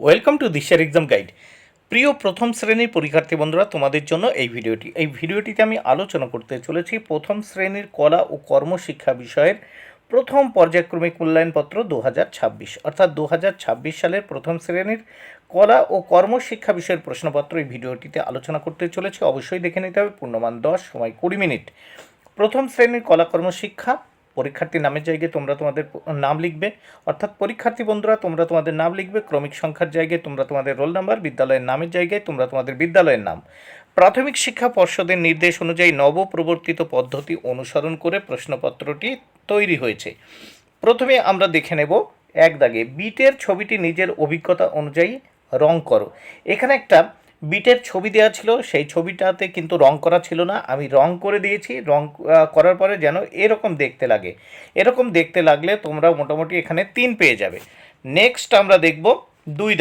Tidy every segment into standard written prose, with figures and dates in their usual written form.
Welcome to দিশার exam guide. প্রিয় প্রথম শ্রেণীর পরীক্ষার্থী বন্ধুরা, তোমাদের জন্য এই ভিডিওটিতে আমি আলোচনা করতে চলেছি প্রথম শ্রেণীর কলা ও কর্মশিক্ষা বিষয়ের প্রথম পর্যায়ক্রমিক মূল্যায়নপত্র 2026, অর্থাৎ 2026 সালের প্রথম শ্রেণীর কলা ও কর্মশিক্ষা বিষয়ের প্রশ্নপত্র এই ভিডিওটিতে আলোচনা করতে চলেছি। অবশ্যই দেখে নিতে হবে। পূর্ণমান 10, সময় 20 মিনিট। প্রথম শ্রেণীর কলা কর্মশিক্ষা পরীক্ষার্থী নামের জায়গায় তোমরা তোমাদের নাম লিখবে, অর্থাৎ পরীক্ষার্থী বন্ধুরা তোমরা তোমাদের নাম লিখবে, ক্রমিক সংখ্যার জায়গায় তোমরা তোমাদের রোল নাম্বার, বিদ্যালয়ের নামের জায়গায় তোমরা তোমাদের বিদ্যালয়ের নাম। প্রাথমিক শিক্ষা পর্ষদের নির্দেশ অনুযায়ী নবপ্রবর্তিত পদ্ধতি অনুসরণ করে প্রশ্নপত্রটি তৈরি হয়েছে। প্রথমে আমরা দেখে নেব এক দাগে বিটের ছবিটি নিজের অভিজ্ঞতা অনুযায়ী রং করো। এখানে একটা বিটের ছবি দেওয়া ছিল, সেই ছবিটাতে কিন্তু রং করা ছিল না, আমি রং করে দিয়েছি। রং করার পরে যেন এরকম দেখতে লাগে, এরকম দেখতে লাগলে তোমরা মোটামুটি এখানে 3 পেয়ে যাবে। নেক্সট আমরা দেখব দুই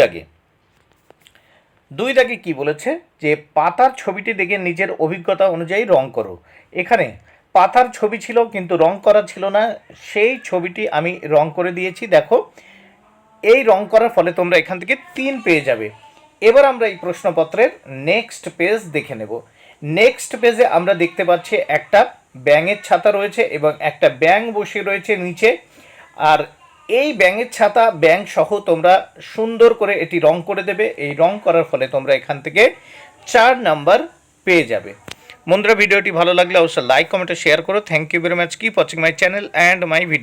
দাগে কি বলেছে, যে পাতার ছবিটি দেখে নিজের অভিজ্ঞতা অনুযায়ী রং করো। এখানে পাতার ছবি ছিল কিন্তু রং করা ছিল না, সেই ছবিটি আমি রং করে দিয়েছি। দেখো, এই রং করার ফলে তোমরা এখান থেকে 3 পেয়ে যাবে। এবার আমরা এই প্রশ্নপত্রের নেক্সট পেজ দেখে নেব। নেক্সট পেজে আমরা দেখতে পাচ্ছি একটা ব্যাঙের ছাতা রয়েছে এবং একটা ব্যাঙ বসে রয়েছে নিচে। আর এই ব্যাঙের ছাতা ব্যাঙ সহ তোমরা সুন্দর করে এটি রং করে দেবে। এই রং করার ফলে তোমরা এখান থেকে 4 নাম্বার পেয়ে যাবে। বন্ধুরা, ভিডিওটি ভালো লাগলে অবশ্যই লাইক, কমেন্ট, শেয়ার করো। Thank you very much. Keep watching my channel and my video.